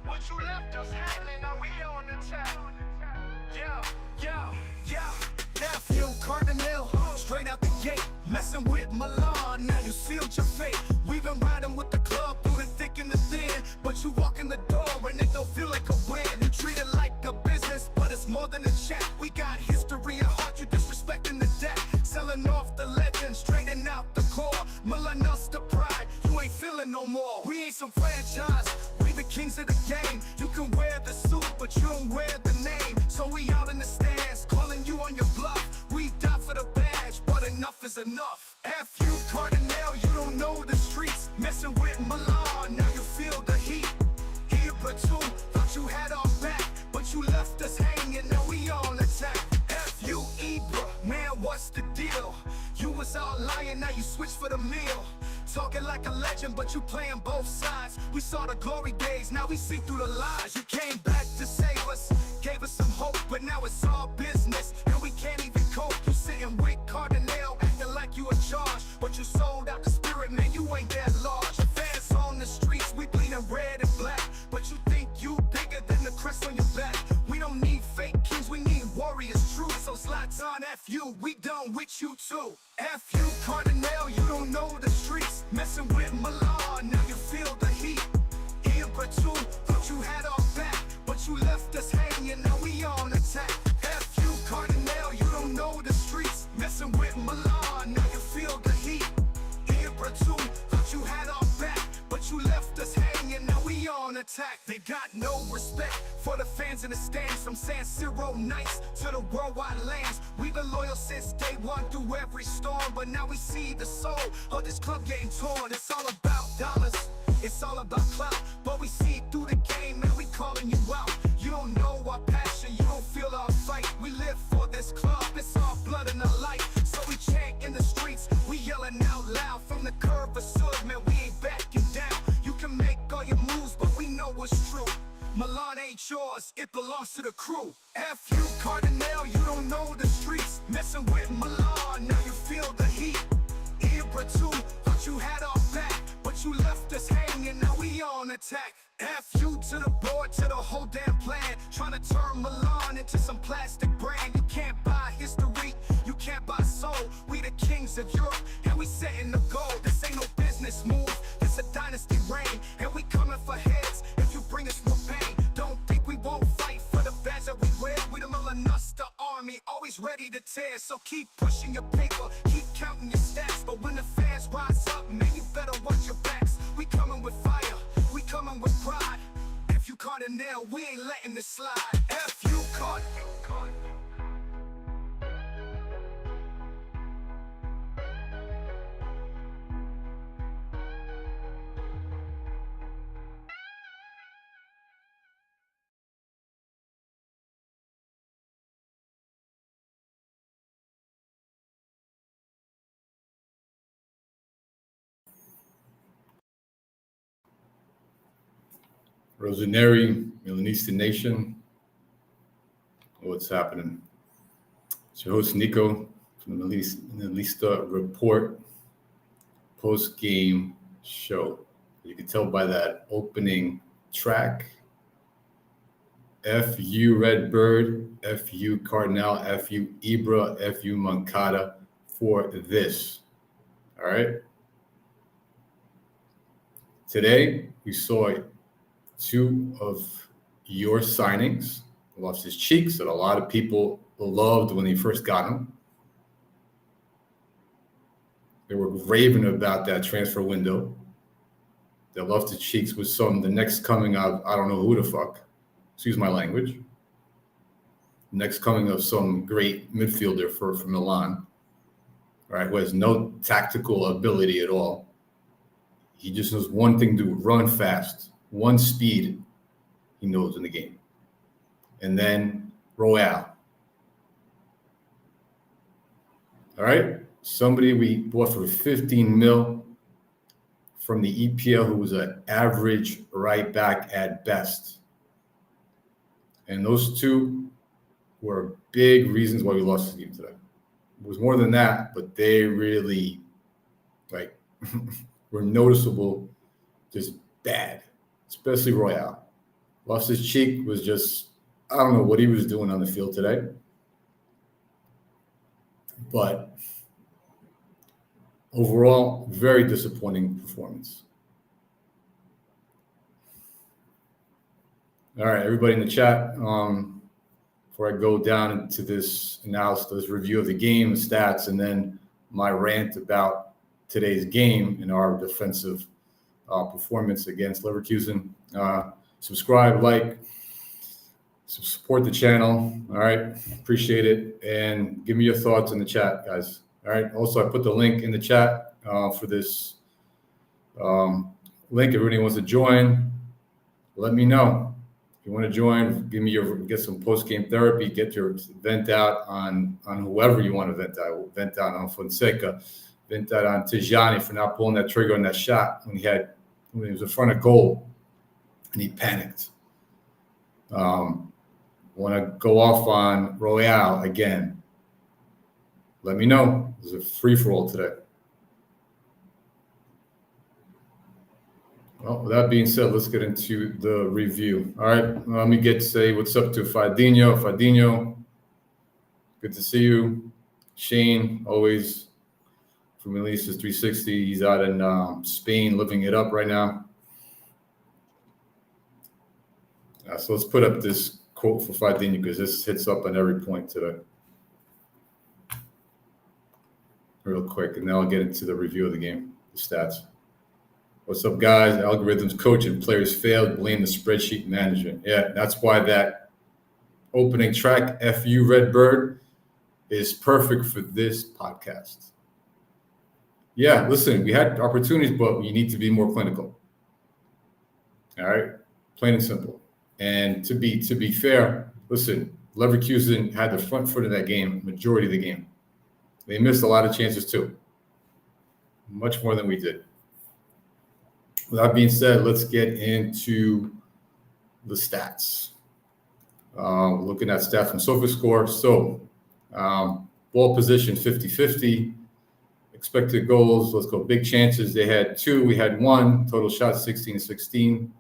What you left us hanging, now we on attack. Yeah. Nephew Cardinal, straight out the gate, messing with Milan. Now you sealed your fate. We've been riding with the club through the thick and the thin, but you walk in the door and it don't feel like a win. You treat it like a business, but it's more than a chat. We got history at heart, you disrespecting the deck. Selling off the legend, straightening out the core. Milanista pride, you ain't feeling no more. We ain't some franchise, we the kings of the game. You can wear the suit, but you don't wear the name. So we out in the stands, calling you on your bluff. We die for the badge, but enough is enough. F you Cardinal, you don't know the streets. Messing with Milan, now you feel the heat. Here but two, thought you had our back, but you left us hanging, now we on attack. F you Ibra, man, what's the deal? You was all lying, now you switch for the meal. Talking like a legend, but you playing both sides. We saw the glory days, now we see through the lies. You came back to save us, gave us some hope, but now it's all business, and we can't even cope. You sitting with Cardinal, acting like you in charge, but you sold out the spirit, man, you ain't that large. The fans on the streets, we bleeding red and black, but you think you bigger than the crest on your back. We don't need fake kings, we need warriors true. So slots on F you, we done with you too. F you Cardinal, you don't know the streets. Messing with Milan, now you feel the heat. Here but two, thought you had our back, but you left us hanging, now we on attack. F you Cardinal, you don't know the streets. Messing with Milan, now you feel the heat. Here but two, thought you had our back, but you left us hanging, now we on attack. They got no respect for the fans in the stands, from San Siro nights to the worldwide lands. We've been loyal since day one through every storm, but now we see the soul of this club getting torn. It's all about dollars, it's all about clout, but we see through the game and we calling you out. You don't know our passion, you don't feel our fight. We live for this club, it's our blood and the light. So we chant in the streets, we yelling out loud. From the curve of Sud, man, we ain't backing down. You can make all your moves, but we know what's true. Milan ain't yours, it belongs to the crew. F you Cardinal, you don't know the streets. Messing with Milan, now you feel the heat. Ibra too, thought you had our back, but you left us hanging, now we on attack. F you to the board, to the whole damn plan. Trying to turn Milan into some plastic brand. You can't buy history, you can't buy soul. We the kings of Europe, and we setting the goal. This ain't no business move, it's a dynasty reign, and we coming for heads if you bring us more pain. Don't think we won't fight for the badge that we wear. We the Milanista army, always ready to tear. So keep pushing your paper, keep counting your stats. But when the fans rise up, man, you better watch your backs. We coming with fire, we coming with pride. If you Cardinal, we ain't letting this slide. F you Cardinal. Rosaneri, Milanista Nation, what's happening? It's your host Nicko from the Milanista Report post-game show. You can tell by that opening track, F.U. Redbird, F.U. Cardinal, F.U. Ibra, F.U. Moncada for this. All right? Today, we saw two of your signings. Loftus Cheeks that a lot of people loved when they first got him. They were raving about that transfer window. That Loftus Cheeks was the next coming of I don't know who the fuck. Excuse my language. Next coming of some great midfielder for Milan. Right, who has no tactical ability at all. He just knows one thing to do, run fast. One speed he knows in the game. And then Royale. All right. Somebody we bought for 15 mil from the EPL who was an average right back at best. And those two were big reasons why we lost this game today. It was more than that, but they really were noticeable, just bad. especially Royale. Loftus-Cheek was just, I don't know what he was doing on the field today. But overall, very disappointing performance. All right, everybody in the chat, before I go down into this analysis, this review of the game, the stats, and then my rant about today's game and our defensive performance against Leverkusen. Subscribe, like, support the channel. All right, appreciate it. And give me your thoughts in the chat, guys. All right, also I put the link in the chat for this link. If everybody wants to join, let me know. If you want to join, get some post-game therapy, get your vent out on whoever you want to vent out on Fonseca, vent out on Tijani for not pulling that trigger on that shot when he was in front of goal and he panicked. Want to go off on Royale again? Let me know. There's a free-for-all today. Well, with that being said, let's get into the review. All right, let me say what's up to Fadinho. Fadinho, good to see you. Shane, always from Milanista 360. He's out in Spain, living it up right now. So let's put up this quote for Fadinho because this hits up on every point today. Real quick, and then I'll get into the review of the game, the stats. What's up, guys? Algorithms coach and players failed. Blame the spreadsheet management. Yeah, that's why that opening track, FU Redbird, is perfect for this podcast. Yeah, listen, we had opportunities, but you need to be more clinical. All right, plain and simple. And to be fair, listen, Leverkusen had the front foot of that game, majority of the game. They missed a lot of chances too, much more than we did. With that being said, let's get into the stats. Looking at stats from SofaScore. So, ball position 50-50. Expected goals, let's go big chances. They had 2, we had 1. Total shots 16-16.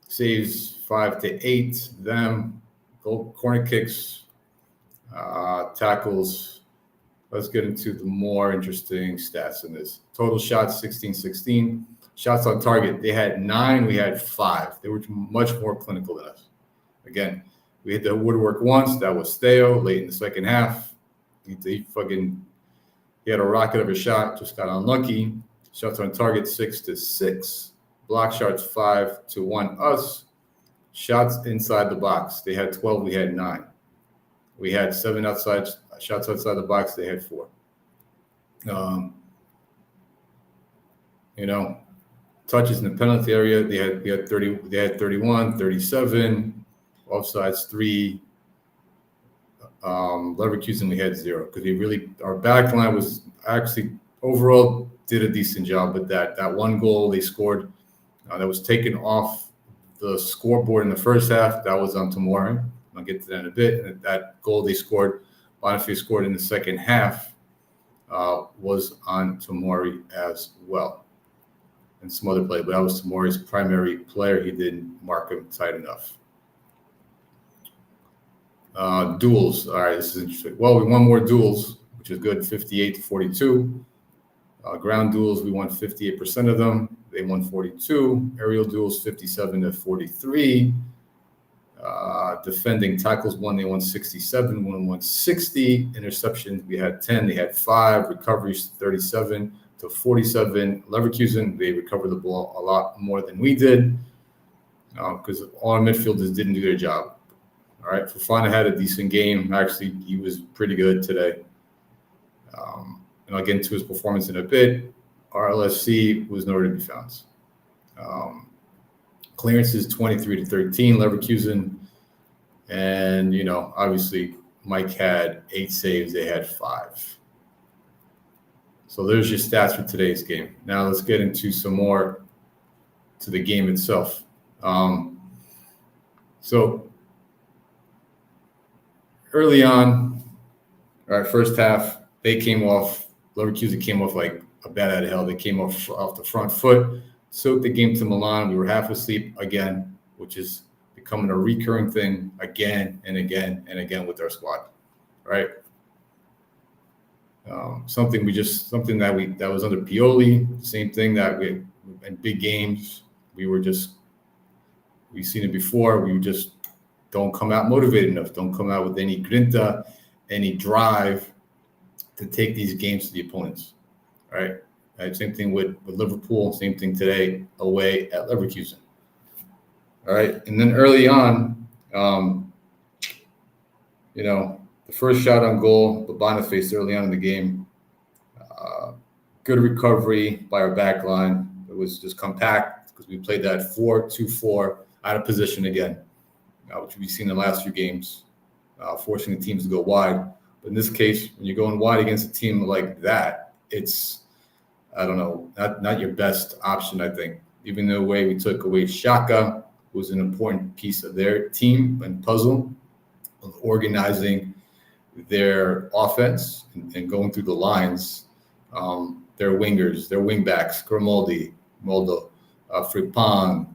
Saves 5-8. Them. Goal, corner kicks, tackles. Let's get into the more interesting stats in this. Total shots, 16-16. Shots on target, they had 9, we had 5. They were much more clinical than us. Again, we hit the woodwork once. That was Theo late in the second half. He had a rocket of a shot, just got unlucky. Shots on target, 6-6. Block shots, 5-1 us. Shots inside the box, they had 12, we had 9. We had 7 shots outside the box, they had 4. Touches in the penalty area, they had 31, 37, offsides 3. Leverkusen, we had 0 because our back line was actually overall did a decent job with that one goal they scored that was taken off the scoreboard in the first half. That was on Tomori. I'll get to that in a bit. And that goal they scored, Boniface scored in the second half, was on Tomori as well. And some other play, but that was Tomori's primary player. He didn't mark him tight enough. Duels. All right, this is interesting. Well, we won more duels, which is good, 58-42. Ground duels, we won 58% of them. They won 42. Aerial duels, 57-43. Defending tackles, they won 67, won 60. Interceptions, we had 10, they had 5. Recoveries, 37-47. Leverkusen, they recovered the ball a lot more than we did because all our midfielders didn't do their job. All right, Fofana had a decent game. Actually, he was pretty good today. And I'll get into his performance in a bit. RLFC was nowhere to be found. Clearances 23-13, Leverkusen. And, obviously Mike had 8 saves. They had 5. So there's your stats for today's game. Now let's get into some more to the game itself. So early on, all right, first half, Leverkusen came off like a bat out of hell. They came off the front foot, took the game to Milan. We were half asleep again, which is becoming a recurring thing again and again and again with our squad, right? Something that was under Pioli. Same thing that we in big games we've seen it before. We just don't come out motivated enough. Don't come out with any grinta, any drive to take these games to the opponents, right? Same thing with Liverpool. Same thing today away at Leverkusen. All right, and then early on, the first shot on goal, but Boniface early on in the game, good recovery by our back line. It was just compact because we played that 4-2-4 out of position again, which we've seen in the last few games, forcing the teams to go wide. But in this case, when you're going wide against a team like that, it's, I don't know, not your best option, I think. Even the way we took away Xhaka was an important piece of their team and puzzle of organizing their offense and going through the lines. Their wingers, their wingbacks, Grimaldi, Moldo, Frimpong,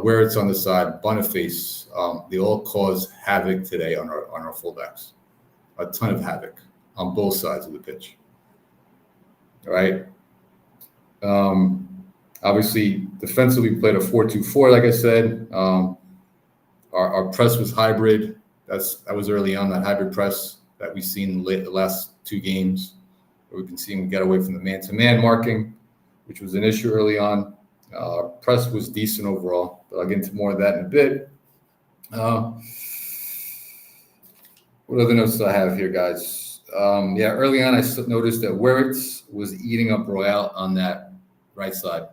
where it's on the side, Boniface, they all caused havoc today on our fullbacks. A ton of havoc on both sides of the pitch. All right. Obviously, defensively, we played a 4-2-4, like I said. Our press was hybrid. That was early on, that hybrid press that we've seen the last two games, where we can see him get away from the man-to-man marking, which was an issue early on. Press was decent overall, but I'll get into more of that in a bit. What other notes do I have here, guys? Early on, I noticed that Wirtz was eating up Royale on that right side.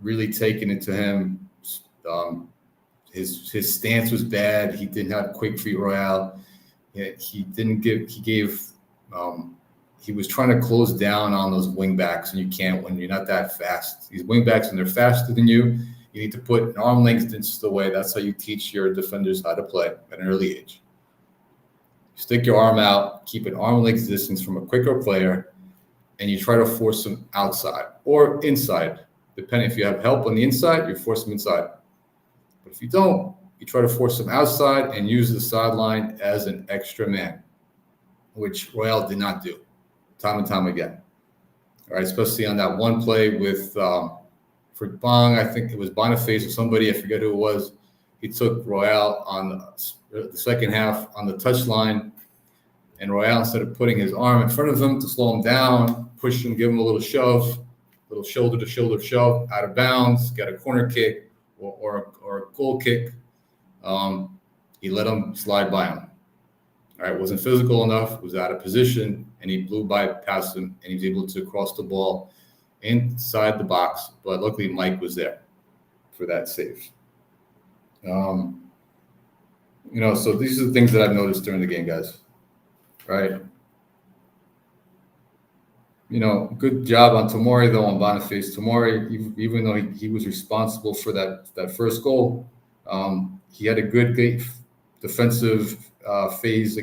Really taking it to him. His stance was bad. He didn't have quick feet Royale. He was trying to close down on those wing backs, and you can't when you're not that fast. These wing backs, when they're faster than you need to put an arm length distance away. That's how you teach your defenders how to play at an early age. Stick your arm out, keep an arm length distance from a quicker player, and you try to force them outside or inside. Depending if you have help on the inside, you force them inside. But if you don't, you try to force them outside and use the sideline as an extra man, which Royale did not do time and time again. All right, especially on that one play with Frimpong, I think it was Boniface or somebody, I forget who it was. He took Royale on the second half on the touchline, and Royale, instead of putting his arm in front of him to slow him down, push him, give him a little shove, little shoulder-to-shoulder shove out of bounds, got a corner kick or a goal kick. He let him slide by him. All right, wasn't physical enough, was out of position, and he blew by past him, and he was able to cross the ball inside the box. But luckily, Mike was there for that save. So these are the things that I've noticed during the game, guys. Right? Good job on Tomori, though, on Boniface. Tomori, even though he was responsible for that first goal, he had a good defensive phase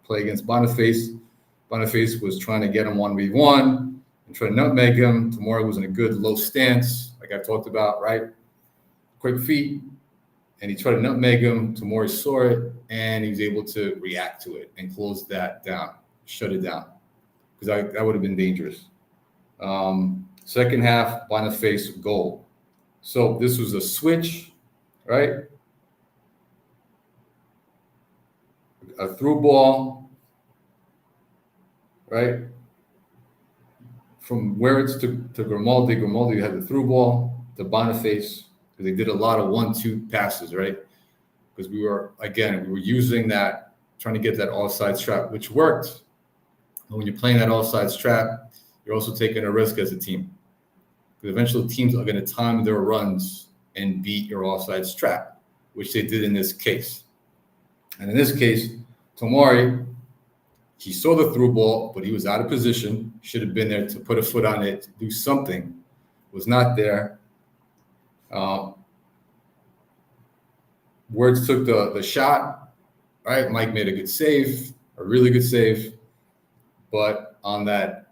play against Boniface. Boniface was trying to get him 1v1 and try to nutmeg him. Tomori was in a good low stance, like I talked about, right? Quick feet, and he tried to nutmeg him. Tomori saw it, and he was able to react to it and close that down, shut it down, because that would have been dangerous. Second half, Boniface goal. So this was a switch, right? A through ball, right? From Wirtz to Grimaldi. Grimaldi had the through ball to Boniface, because they did a lot of 1-2 passes, right? Because we were using that, trying to get that offside trap, which worked. And when you're playing that offside trap, you're also taking a risk as a team. Because eventually teams are going to time their runs and beat your offside trap, which they did in this case. And in this case, Tomori, he saw the through ball, but he was out of position. Should have been there to put a foot on it, to do something. Was not there. Wirtz took the shot, right? Mike made a good save, a really good save. But on that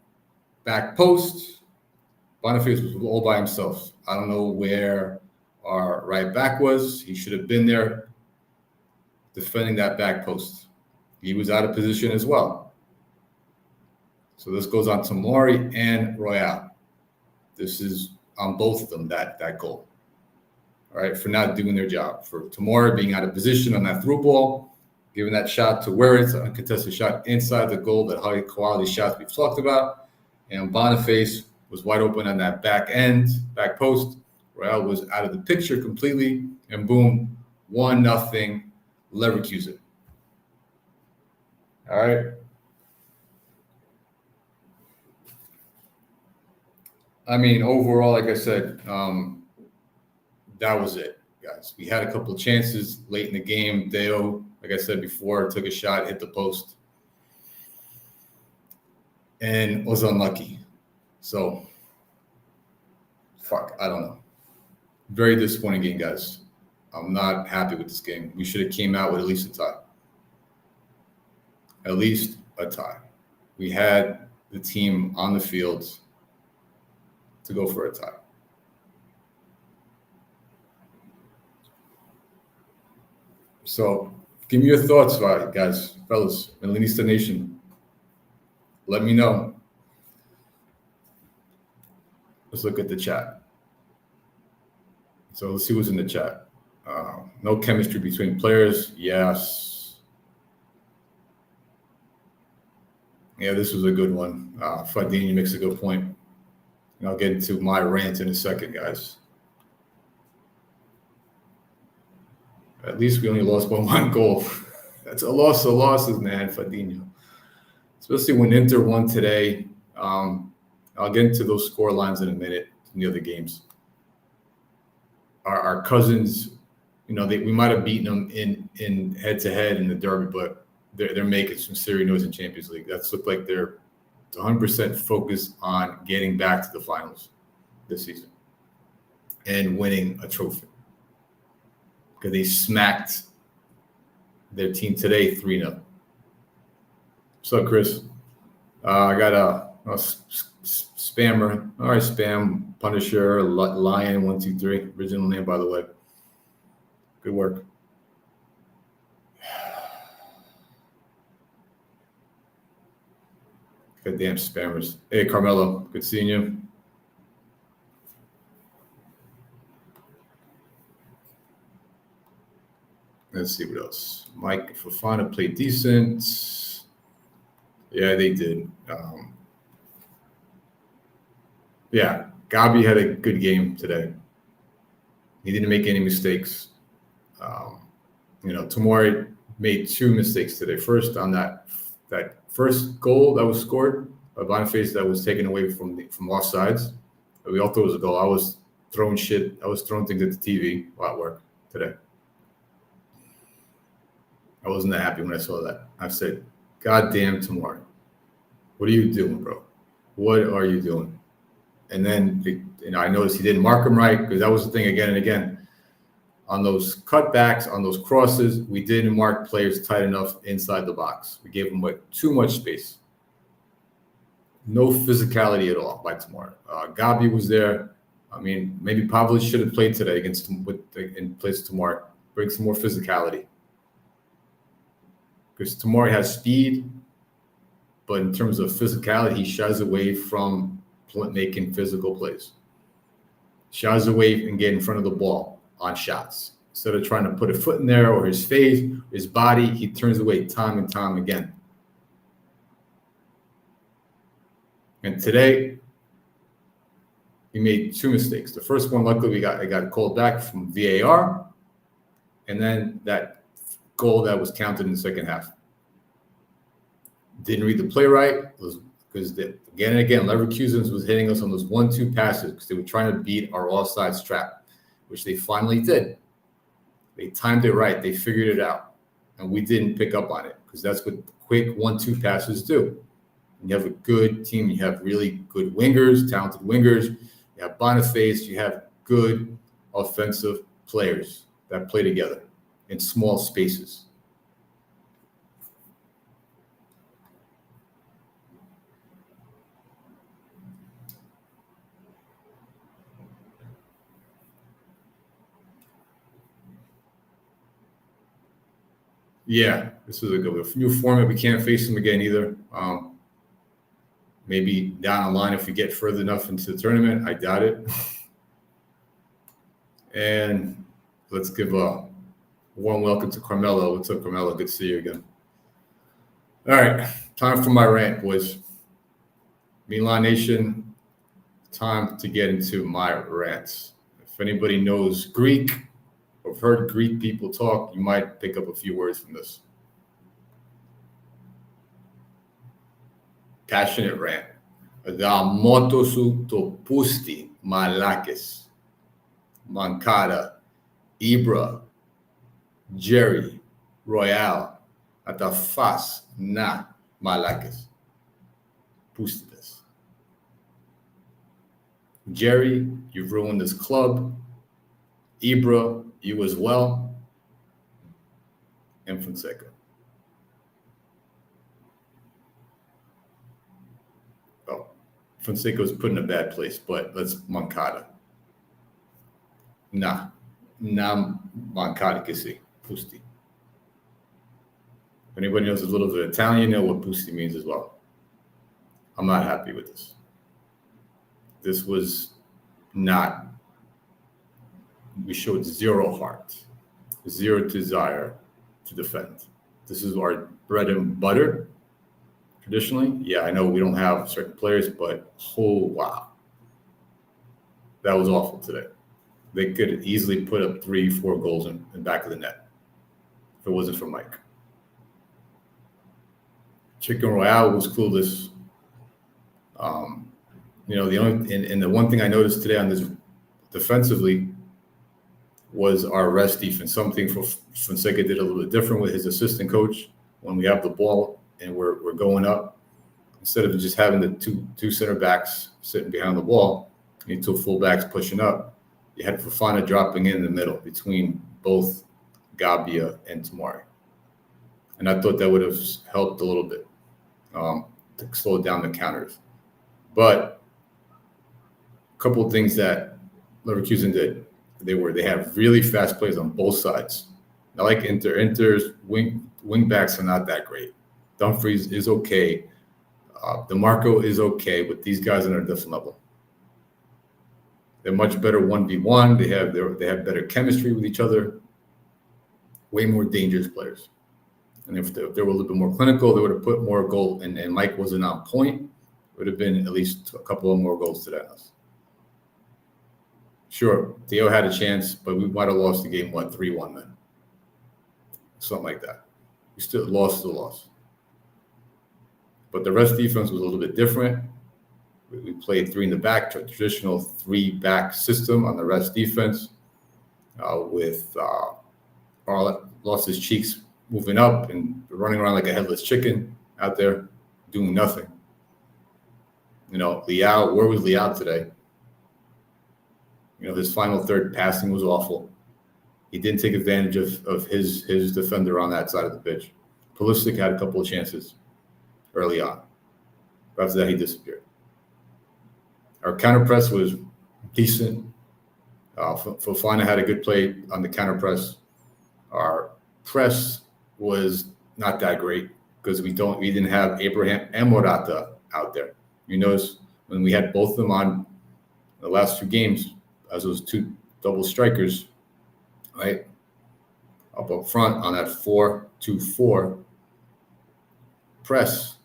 back post, Boniface was all by himself. I don't know where our right back was. He should have been there defending that back post. He was out of position as well. So this goes on to Mori and Royale. This is on both of them, that goal. All right, for not doing their job. For Tamora being out of position on that through ball, giving that shot to where it's an uncontested shot inside the goal, that high quality shots we've talked about. And Boniface was wide open on that back post. Royale was out of the picture completely, and boom, 1-0 Leverkusen. All right. I mean, overall, like I said, that was it, guys. We had a couple of chances late in the game. Deo, like I said before, took a shot, hit the post, and was unlucky. So, I don't know. Very disappointing game, guys. I'm not happy with this game. We should have came out with at least a tie. At least a tie. We had the team on the field to go for a tie. So give me your thoughts, guys, fellas, Milanista Nation. Let me know. Let's look at the chat. So let's see what's in the chat. No chemistry between players. Yes. Yeah, this was a good one. Fadini makes a good point. And I'll get into my rant in a second, guys. At least we only lost by 1 goal. That's a loss of losses, man, Fadinho. Especially when Inter won today. I'll get into those score lines in a minute in the other games. Our cousins, we might have beaten them in head-to-head in the derby, but they're making some serious noise in Champions League. That's looked like they're 100% focused on getting back to the finals this season and winning a trophy. Because they smacked their team today 3-0. What's up, Chris? I got a spammer. All right, Spam, Punisher, Lion, 123. Original name, by the way. Good work. Goddamn spammers. Hey, Carmelo. Good seeing you. Let's see what else. Mike Fofana played decent. Yeah, they did. Yeah, Gabi had a good game today. He didn't make any mistakes. Tomori made 2 mistakes today. First, on that first goal that was scored by Boniface that was taken away from offsides. We all thought it was a goal. I was throwing things at the TV while at work today. I wasn't that happy when I saw that. I said, God damn, Tamari. What are you doing, bro? What are you doing? And then I noticed he didn't mark him right, because that was the thing again and again. On those cutbacks, on those crosses, we didn't mark players tight enough inside the box. We gave them too much space. No physicality at all by Tamari. Gabi was there. I mean, maybe Pavlich should have played today in place of Tamari. Bring some more physicality. Because Tamari has speed, but in terms of physicality, he shies away from making physical plays. Shies away and get in front of the ball on shots. Instead of trying to put a foot in there or his face, his body, he turns away time and time again. And today, he made 2 mistakes. The first one, luckily, I got called back from VAR, and then that goal that was counted in the second half. Didn't read the play right, because again and again, Leverkusen was hitting us on those 1-2 passes because they were trying to beat our offsides trap, which they finally did. They timed it right. They figured it out, and we didn't pick up on it, because that's what quick 1-2 passes do. When you have a good team, you have really good wingers, talented wingers. You have Boniface. You have good offensive players that play together in small spaces. Yeah, this is a good new format. We can't face them again either. Maybe down the line if we get further enough into the tournament. I doubt it. And let's give a warm welcome to Carmelo. What's up, Carmelo? Good to see you again. All right, time for my rant, boys. Milan Nation, time to get into my rants. If anybody knows Greek or heard Greek people talk, you might pick up a few words from this. Passionate rant. Da motosu to pusti malakis. Mankata, Ibra, Jerry, Royale, Atafas, na malakis. Pustides. Jerry, you've ruined this club. Ibra, you as well. And Fonseca. Oh, Fonseca was put in a bad place, but let's Mancada. Na Mancada que si, Pusti. If anybody knows a little bit of Italian, you know what Pusti means as well. I'm not happy with this. This was not, we showed zero heart, zero desire to defend. This is our bread and butter. Traditionally, yeah, I know we don't have certain players, but oh, wow. That was awful today. They could easily put up 3-4 goals in the back of the net if it wasn't for Mike. Chicken Royale was clueless. The only and the one thing I noticed today on this defensively was our rest defense. Something Fonseca did a little bit different with his assistant coach. When we have the ball and we're going up, instead of just having the two center backs sitting behind the ball and 2 full backs pushing up, you had Fofana dropping in the middle between both Gabia and Tamari. And I thought that would have helped a little bit to slow down the counters. But a couple of things that Leverkusen did, they have really fast plays on both sides. I like Inter. Inter's wing backs are not that great. Dumfries is okay. DeMarco is okay, but these guys are on a different level. They're much better 1v1. They have better chemistry with each other. Way more dangerous players. And if they were a little bit more clinical, they would have put more goal. And Mike wasn't on point. It would have been at least a couple of more goals to that. Sure, Theo had a chance, but we might have lost the game, 3-1 then? Something like that. We still lost the loss. But the rest defense was a little bit different. We played 3 in the back, traditional 3-back system on the rest defense with lost his cheeks moving up and running around like a headless chicken out there doing nothing. Leao, where was Leao today? His final third passing was awful. He didn't take advantage of his defender on that side of the pitch. Pulisic had a couple of chances early on. But after that, he disappeared. Our counter press was decent. Fofana had a good play on the counter press. Our press was not that great because we didn't have Abraham and Morata out there. You notice when we had both of them on the last 2 games as those 2 double strikers, right? Up front on that 4-2-4 press.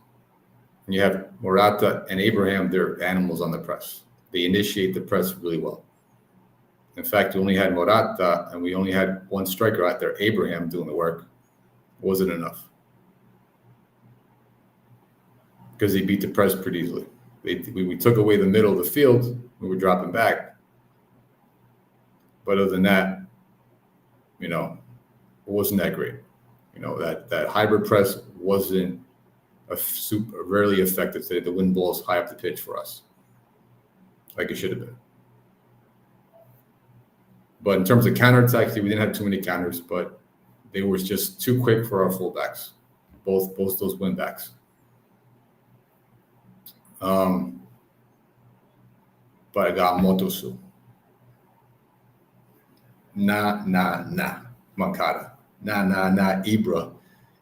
And you have Morata and Abraham, they're animals on the press. They initiate the press really well. In fact, we only had Morata and we only had 1 striker out there, Abraham, doing the work. It wasn't enough. Because they beat the press pretty easily. We took away the middle of the field. We were dropping back. But other than that, it wasn't that great. That hybrid press wasn't rarely effective today. The win balls high up the pitch for us, like it should have been. But in terms of counterattacks, we didn't have too many counters, but they were just too quick for our fullbacks, both those wing backs. But I got Motosu. Mancada. Ibra.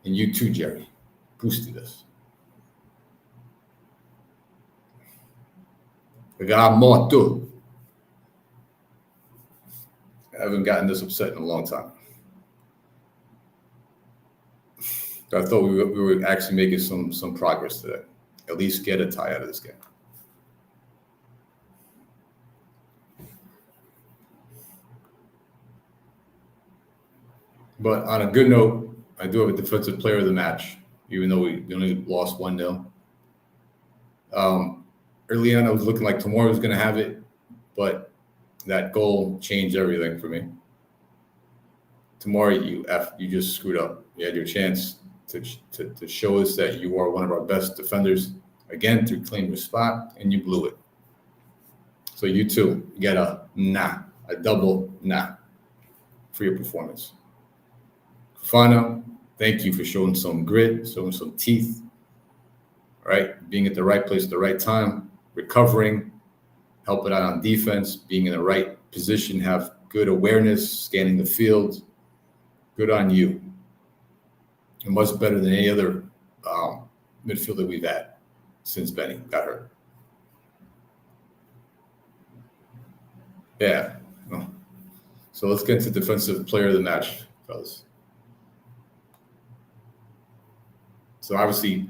And you too, Jerry. Boosted us. I got more too. I haven't gotten this upset in a long time. I thought we were actually making some progress today. At least get a tie out of this game. But on a good note, I do have a defensive player of the match, even though we only lost 1-0. Early on, I was looking like tomorrow was going to have it, but that goal changed everything for me. Tomorrow, you just screwed up. You had your chance to show us that you are one of our best defenders, again, to claim your spot, and you blew it. So you too get a double nah for your performance. Fofana, thank you for showing some grit, showing some teeth, right? Being at the right place at the right time, recovering, helping out on defense, being in the right position, have good awareness, scanning the field. Good on you. And much better than any other midfielder we've had since Benny got hurt. Yeah. So let's get into defensive player of the match, fellas. So obviously,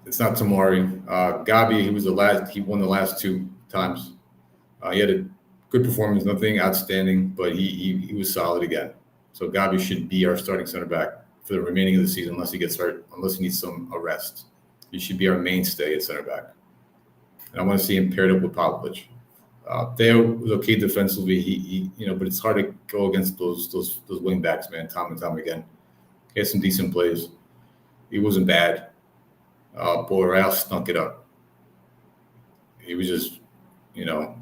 it's not Tamari. Gabi, he won the last 2 times. He had a good performance, nothing outstanding, but he was solid again. So Gabi should be our starting center back for the remaining of the season, unless he gets hurt, unless he needs some rest. He should be our mainstay at center back. And I want to see him paired up with Pavlovic. Theo was okay defensively, he but it's hard to go against those wing backs, man, time and time again. He had some decent plays. He wasn't bad. Boreal stunk it up. He was just,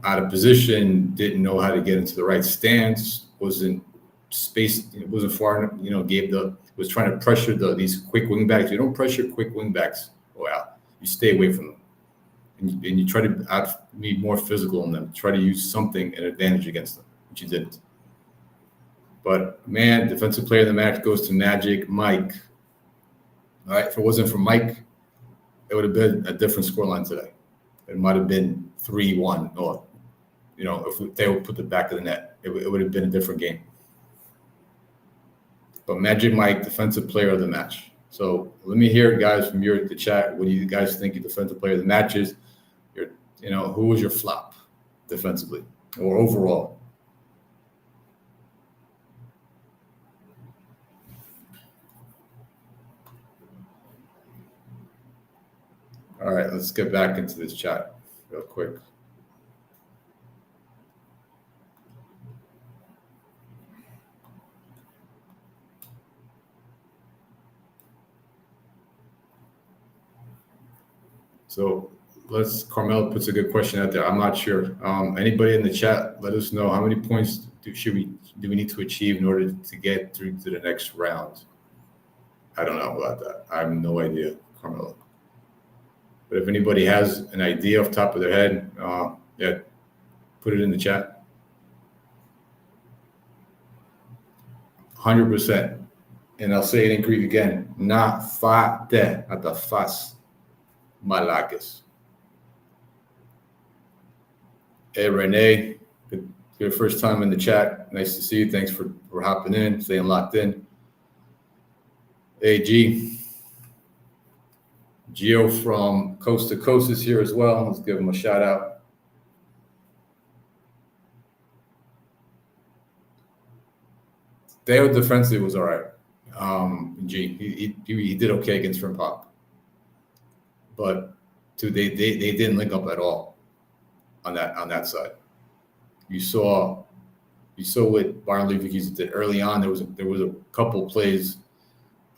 out of position, didn't know how to get into the right stance, wasn't spaced, wasn't far enough, was trying to pressure these quick wing backs. You don't pressure quick wing backs. Wow. You stay away from them. And you try to be more physical in them, try to use something, an advantage against them, which you didn't. But, man, defensive player of the match goes to Magic Mike. All right, if it wasn't for Mike, it would have been a different scoreline today. It might have been 3-1, or, if they would put the back of the net, it would have been a different game. But Magic Mike, defensive player of the match. So let me hear, guys, from the chat. What do you guys think your defensive player of the match is? Who was your flop defensively or overall? All right, let's get back into this chat real quick. So Carmel puts a good question out there. I'm not sure. Anybody in the chat, let us know how many points do we need to achieve in order to get through to the next round? I don't know about that. I have no idea, Carmelo. But if anybody has an idea off the top of their head, put it in the chat. 100%. And I'll say it in Greek again. Na fate, not the fas malakis. Hey, Renee, your first time in the chat. Nice to see you. Thanks for hopping in, staying locked in. Hey, Gio from Coast to Coast is here as well. Let's give him a shout out. Theo defensively was all right. He did okay against Frimpong. But they didn't link up at all on that side. You saw what Bayern Leverkusen did early on. There was a couple plays,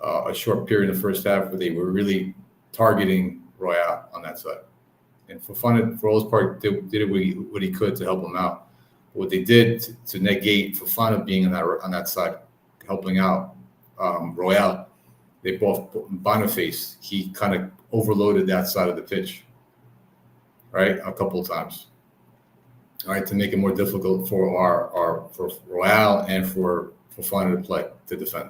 a short period in the first half where they were really targeting Royale on that side. And Fofana, for the most part, did what he could to help him out. What they did to negate Fofana being on that side, helping out Royale, they both Boniface. He kind of overloaded that side of the pitch, right, a couple of times. All right, to make it more difficult for for Royale and for Fofana to defend.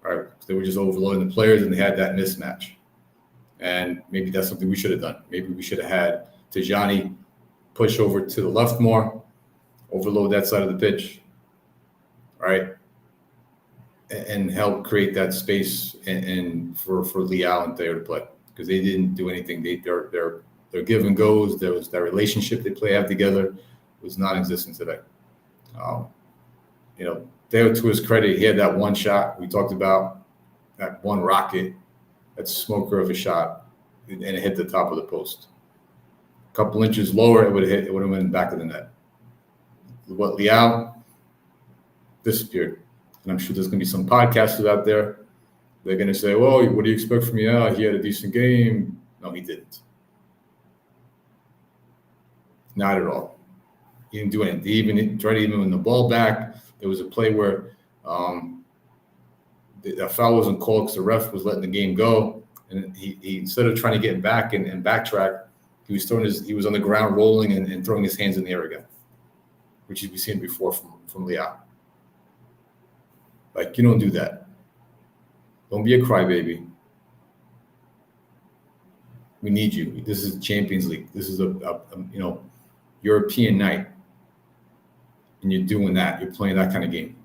right? They were just overloading the players, and they had that mismatch. And maybe that's something we should have done. Maybe we should have had Tijani push over to the left more, overload that side of the pitch, right? And help create that space and for Leal and Thayer to play, because they didn't do anything. Their give and goes, there was that relationship they have together was non-existent today. Thayer, to his credit, he had that one shot we talked about, that one rocket, that smoker of a shot, and it hit the top of the post. A couple inches lower, it would have went back of the net. What, Leal disappeared. And I'm sure there's going to be some podcasters out there. They're going to say, well, what do you expect from Leal? He had a decent game. No, he didn't. Not at all. He didn't do anything. He even tried to even win the ball back. There was a play where the foul wasn't called because the ref was letting the game go. And he instead of trying to get back and backtrack, he was on the ground rolling and throwing his hands in the air again, which we've seen before from Leal. Like, you don't do that. Don't be a crybaby. We need you. This is Champions League. This is a European night, and you're doing that. You're playing that kind of game.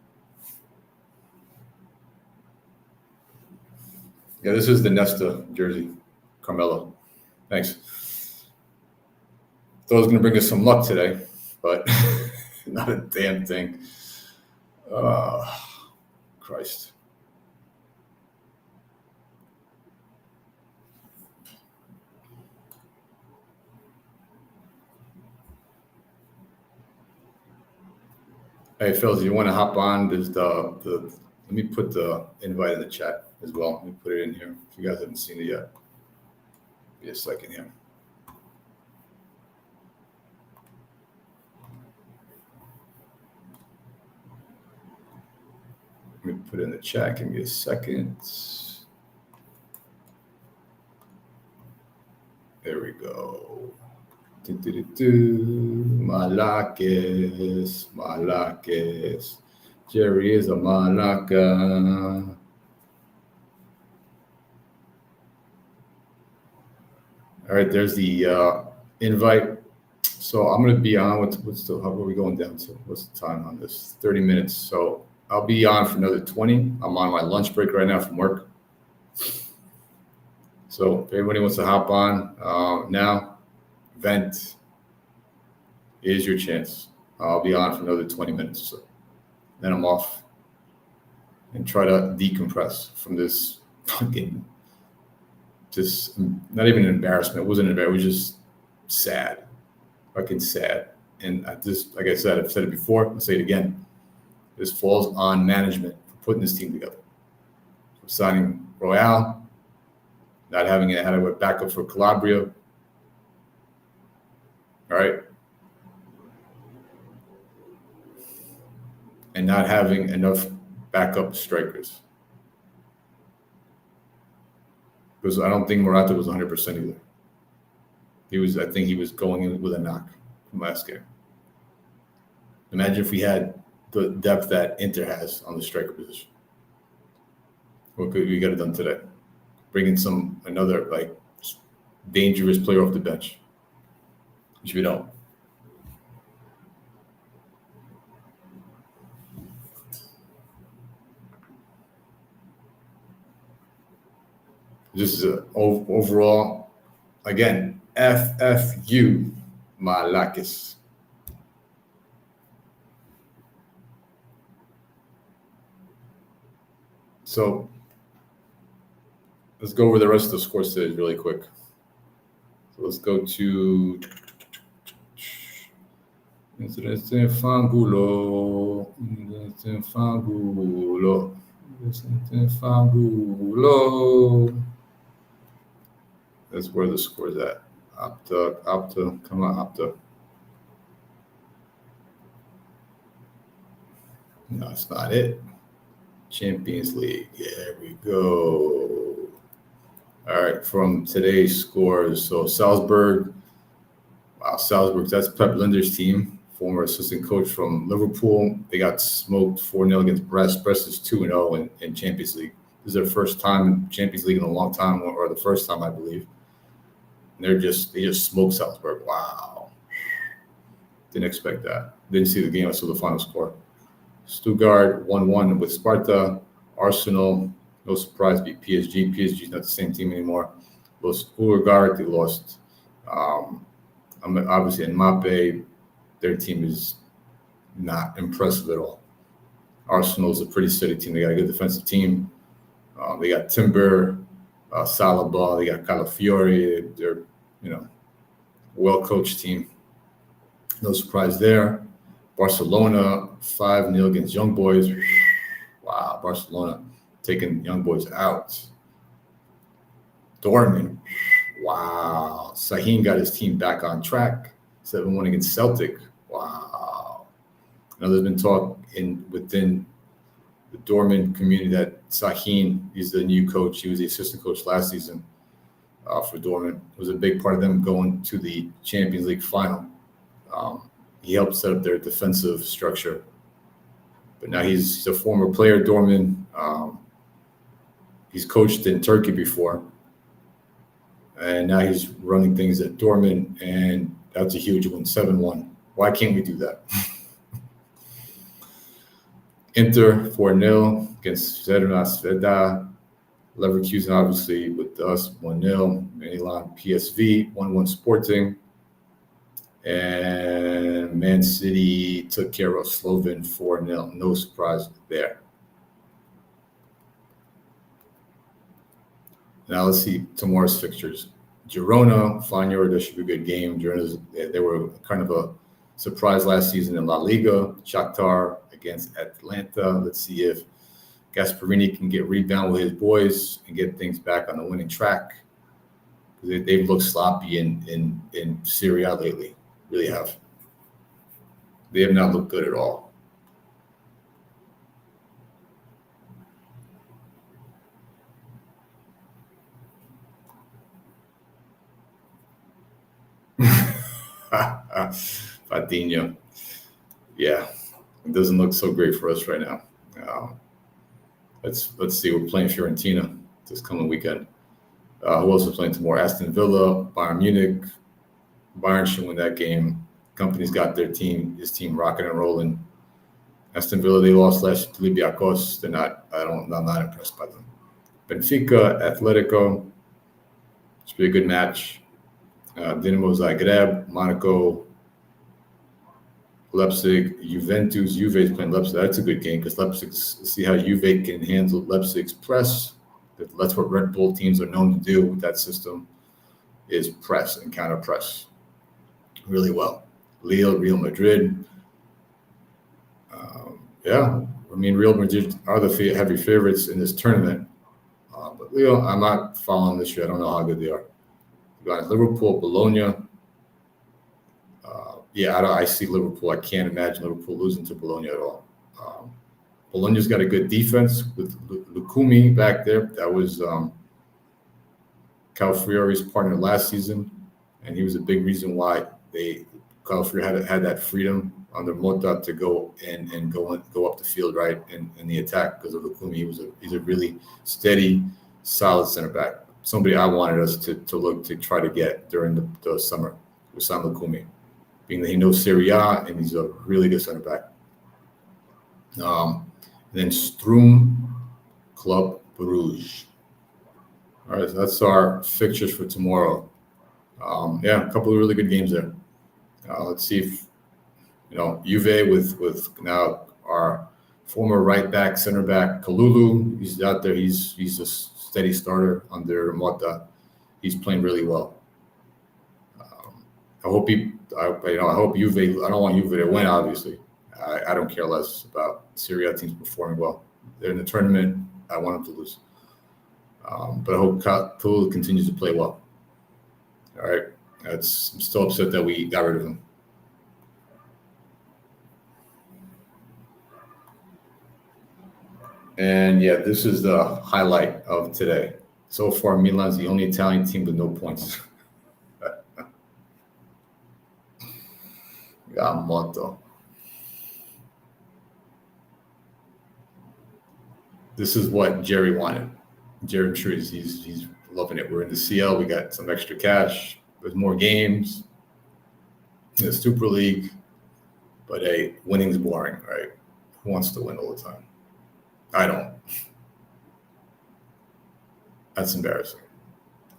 Yeah, this is the Nesta jersey, Carmelo. Thanks. Thought it was going to bring us some luck today, but not a damn thing. Christ. Hey, Phil, you want to hop on? There's let me put the invite in the chat as well. Let me put it in here if you guys haven't seen it yet. Give me a second here. Let me put it in the chat. Give me a second. There we go. Malakis. Jerry is a Malaka. All right, there's the invite. So I'm going to be on. How are we going down to? What's the time on this? 30 minutes. So I'll be on for another 20. I'm on my lunch break right now from work. So if anybody wants to hop on now, vent, is your chance. I'll be on for another 20 minutes or so. Then I'm off and try to decompress from this fucking, just not even an embarrassment. It wasn't an embarrassment. It was just sad, fucking sad. And I just, like I said, I've said it before. I'll say it again. This falls on management for putting this team together. For signing Royale, not having a adequate backup for Calabria. All right. And not having enough backup strikers. Because I don't think Morata was 100% either. I think he was going in with a knock from last game. Imagine if we had the depth that Inter has on the striker position. What could we get it done today? Bring in another like dangerous player off the bench, which we don't. This is overall, again, FFU Malakis. So let's go over the rest of the scores today really quick. So let's go to Fangulo. That's where the score's at. Opta, come on, Opta. No, it's not it. Champions League. Yeah, there we go. All right, from today's scores. So Salzburg. Wow, Salzburg, that's Pep Linder's team, former assistant coach from Liverpool. They got smoked 4-0 against Brest. Brest is 2-0 in Champions League. This is their first time in Champions League in a long time, or the first time, I believe. And they just smoked Salzburg. Wow. Didn't expect that. Didn't see the game. I saw the final score. Stuttgart 1-1 with Sparta. Arsenal, no surprise, beat PSG. PSG is not the same team anymore. Lost Stuttgart. They lost. Obviously, Mbappe, their team is not impressive at all. Arsenal is a pretty steady team. They got a good defensive team. They got Timber, Salaba. They got Calafiori. They're, well-coached team. No surprise there. Barcelona 5-0 against Young Boys. Wow, Barcelona taking Young Boys out. Dortmund. Wow. Sahin got his team back on track. 7-1 against Celtic. Wow. Now there's been talk within the Dortmund community that Sahin is the new coach. He was the assistant coach last season for Dortmund. It was a big part of them going to the Champions League final. He helped set up their defensive structure. But now he's a former player at Dortmund. He's coached in Turkey before. And now he's running things at Dortmund, and that's a huge win, 7-1. Why can't we do that? Inter 4-0 against Zvezda Sveda. Leverkusen, obviously, with us, 1-0. Milan PSV, 1-1 Sporting. And Man City took care of Slovan 4-0. No surprise there. Now let's see tomorrow's fixtures. Girona, Feyenoord, that should be a good game. They were kind of a surprise last season in La Liga. Shakhtar against Atlanta. Let's see if Gasperini can get rebound with his boys and get things back on the winning track. They've looked sloppy in Serie A lately. Really have. They have not looked good at all. Fadinho. Yeah, it doesn't look so great for us right now. Let's see. We're playing Fiorentina this coming weekend. Who else is playing tomorrow? Aston Villa, Bayern Munich. Bayern should win that game. Company's got his team rocking and rolling. Aston Villa, they lost last to Olympiacos. I'm not impressed by them. Benfica, Atletico. Should be a good match. Dinamo Zagreb, Monaco, Leipzig, Juventus. Juve is playing Leipzig. That's a good game because Leipzig, see how Juve can handle Leipzig's press. That's what Red Bull teams are known to do with that system, is press and counter press really well. Lille, Real Madrid. Real Madrid are the heavy favorites in this tournament. But Lille, I'm not following this year. I don't know how good they are. We got Liverpool, Bologna. I see Liverpool. I can't imagine Liverpool losing to Bologna at all. Bologna's got a good defense with Lukumi back there. That was Calafiori's partner last season, and he was a big reason why Calafiori had that freedom under Mota to go and go up the field right in the attack because of Lukumi. He's a really steady, solid center back. Somebody I wanted us to look to try to get during the summer with Sam Lukumi, being that he knows Serie A and he's a really good center back. Then Stroom, Club Bruges. All right, so that's our fixtures for tomorrow. A couple of really good games there. Let's see if Juve with now our former right back, center back Kalulu. He's out there. He's a steady starter under Mota. He's playing really well. I hope Juve. I don't want Juve to win. Obviously, I don't care less about Serie A teams performing well. They're in the tournament. I want them to lose. But I hope Kalulu continues to play well. All right. I'm still upset that we got rid of him. And this is the highlight of today. So far, Milan's the only Italian team with no points. Gamoto. this is what Jerry wanted. Jerry, I'm sure he's loving it. We're in the CL. We got some extra cash. There's more games. The Super League. But hey, winning's boring, right? Who wants to win all the time? I don't. That's embarrassing.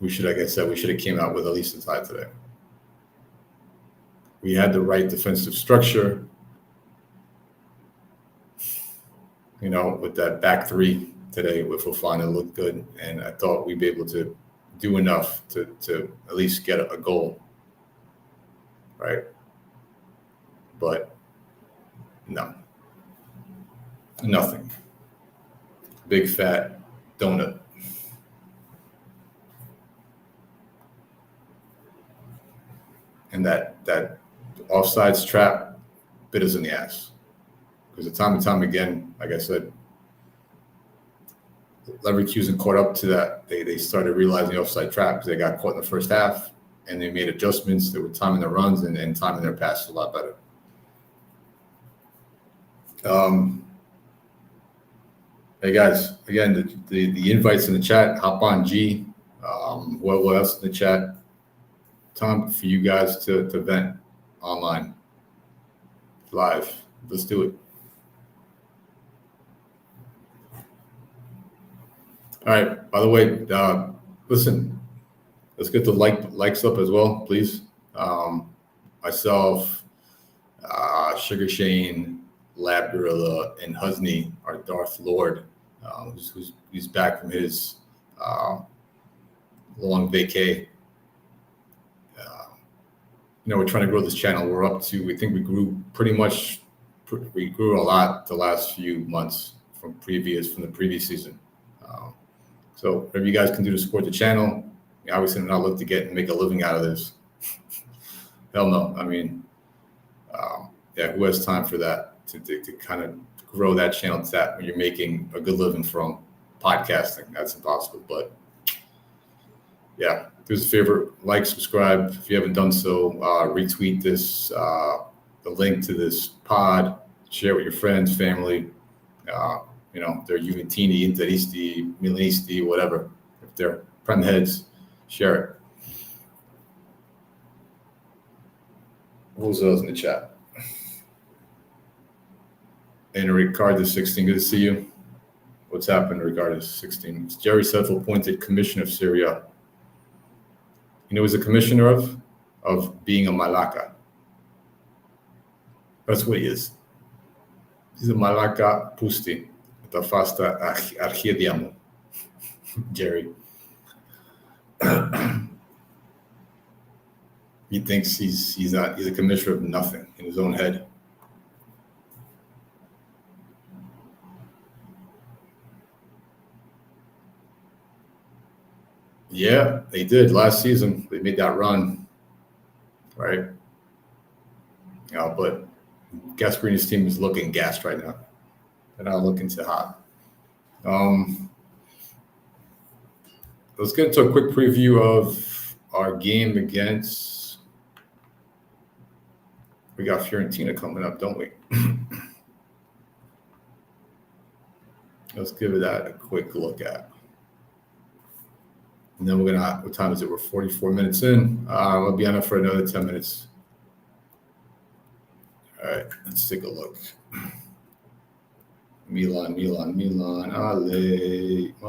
We should, like I said, we should have came out with at least a tie today. We had the right defensive structure. You know, with that back three today with Fofana looked good, and I thought we'd be able to do enough to at least get a goal, right? But no, nothing. Big fat donut. And that offsides trap bit us in the ass. Because time and time again, like I said, Leverkusen caught up to that. They started realizing the offside trap because they got caught in the first half, and they made adjustments. They were timing their runs and timing their passes a lot better. Hey guys, again, the invites in the chat. Hop on, G. What else in the chat? Time for you guys to vent online, live. Let's do it. All right. By the way, listen, let's get the likes up as well, please. Myself, Sugar Shane, Lab Gorilla, and Husney, our Darth Lord, who's back from his long vacay. We're trying to grow this channel. We're up to, we think we grew a lot the last few months from the previous season. So whatever you guys can do to support the channel, obviously I'm not looking to make a living out of this. Hell no. I mean, who has time for that to kind of grow that channel to that when you're making a good living from podcasting? That's impossible. But yeah, do us a favor, like, subscribe. If you haven't done so, retweet this, the link to this pod, share with your friends, family. They're Juventini, Interisti, Milanisti, whatever. If they're Prem heads, share it. Who's else in the chat? And Ricardo 16, good to see you. What's happened, Ricardo 16? It's Jerry Sefel appointed commissioner of Syria. You know, he's a commissioner of being a Malaka. That's what he is. He's a Malaka Pusti. The fasta archidiamo. Jerry. He thinks he's a commissioner of nothing in his own head. Yeah, they did last season. They made that run, right? But Gasparini's team is looking gassed right now. They're not looking too hot. Let's get into a quick preview of our game against. We got Fiorentina coming up, don't we? Let's give that a quick look at. And then what time is it? We're 44 minutes in. We'll be on it for another 10 minutes. All right, let's take a look. Milan, ale, Milan, ale.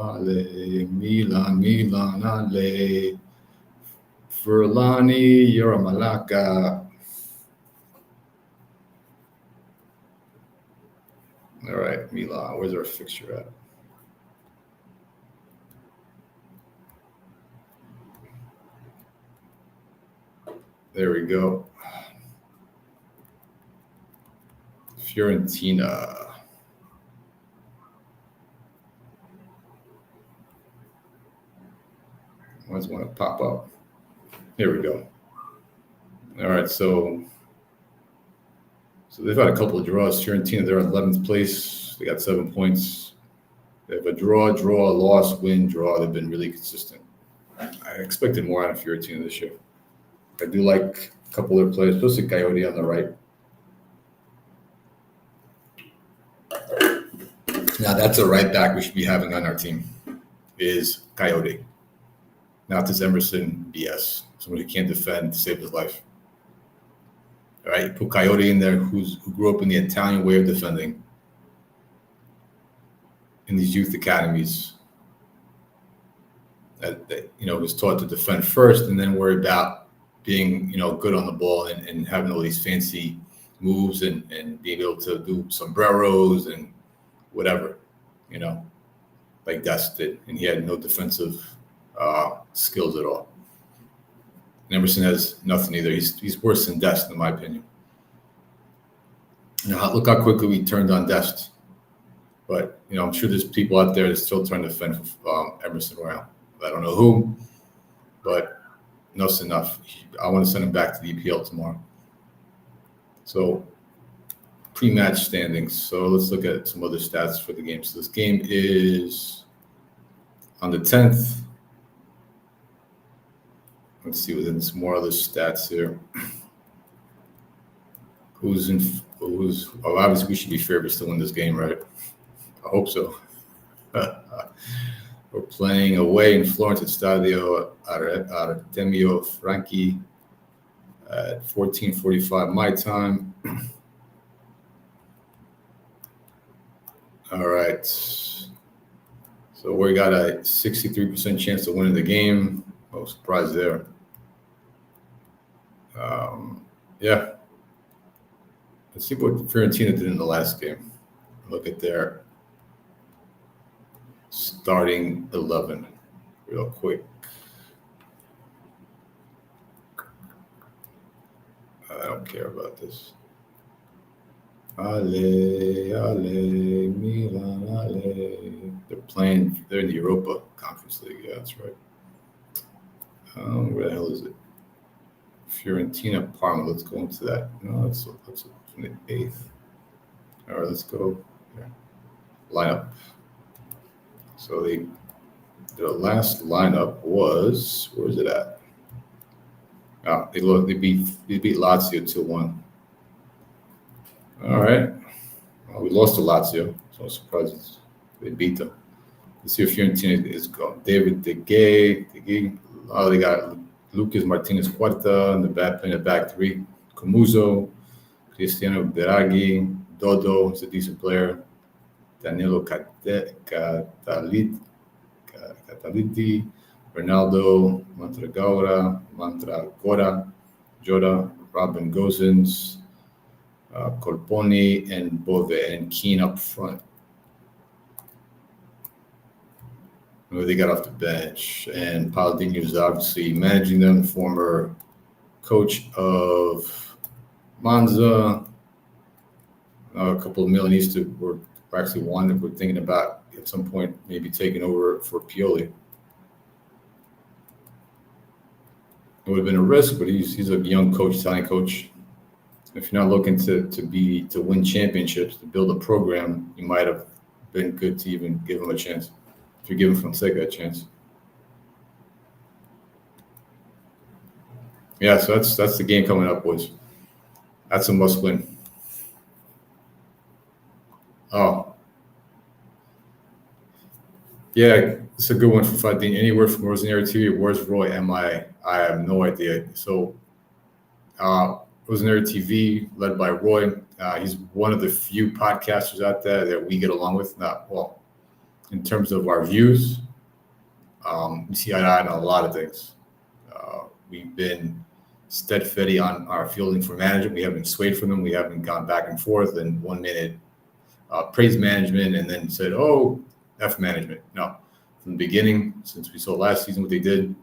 Furlani, you're a Malaka. All right, Milan, where's our fixture at? There we go. Fiorentina. Always want to pop up. Here we go. All right, so they've had a couple of draws. Fiorentina, they're in 11th place. They got 7 points. They have a draw, loss, win, draw. They've been really consistent. I expected more out of Fiorentina this year. I do like a couple of their players, especially Coyote on the right. Now that's a right back we should be having on our team is Coyote, not this Emerson BS. Somebody who can't defend to save his life. All right, you put Coyote in there, who grew up in the Italian way of defending in these youth academies. That was taught to defend first, and then worry about being good on the ball and having all these fancy moves and being able to do sombreros and whatever, like Dest did, and he had no defensive skills at all. And Emerson has nothing either. He's worse than Dest, in my opinion. Now, look how quickly we turned on Dest. But, I'm sure there's people out there that still trying to defend Emerson around. I don't know who, but enough's enough. I want to send him back to the EPL tomorrow. So, pre-match standings. So, let's look at some other stats for the game. So, this game is on the 10th. Let's see within some more other stats here. Obviously we should be favorites to win this game, right? I hope so. We're playing away in Florence at Stadio Artemio Franchi at 14:45 my time. All right. So we got a 63% chance of winning the game. No surprise there. Yeah. Let's see what Fiorentina did in the last game. Look at their starting 11 real quick. I don't care about this. Ale, Milan, ale. They're in the Europa Conference League. Yeah, that's right. Where the hell is it? Fiorentina, Parma. Let's go into that. No, that's from the 8th. All right, let's go here. Lineup. So the last lineup was, where is it at? They beat Lazio 2-1. All right. Well, we lost to Lazio, so I'm surprised they beat them. Let's see if Fiorentina is going. David De Gea. Oh, they got Lucas Martinez Cuarta in the back, playing the back three. Comuso, Cristiano Beraghi, Dodo is a decent player. Danilo Cataliti, Ronaldo, Mandragora, Joda, Robin Gosens, Colponi, and Bove, and Keane up front. Who they got off the bench, and Palladino is obviously managing them, former coach of Monza. A couple of Milanisti were actually we're thinking about at some point maybe taking over for Pioli. It would have been a risk, but he's a young coach, Italian coach. If you're not looking to win championships, to build a program, you might have been good to even give him a chance. If you're giving Fonseca a chance. Yeah, so that's the game coming up, boys. That's a must win. Oh. Yeah, it's a good one for Fadin. Anywhere from Rosanero TV. Where's Roy? I have no idea. So Rosanero TV, led by Roy. He's one of the few podcasters out there that we get along with. In terms of our views, we see eye to eye on a lot of things. We've been steadfast on our fielding for management. We haven't swayed from them. We haven't gone back and forth and 1 minute praise management and then said, oh, F management. No, from the beginning, since we saw last season what they did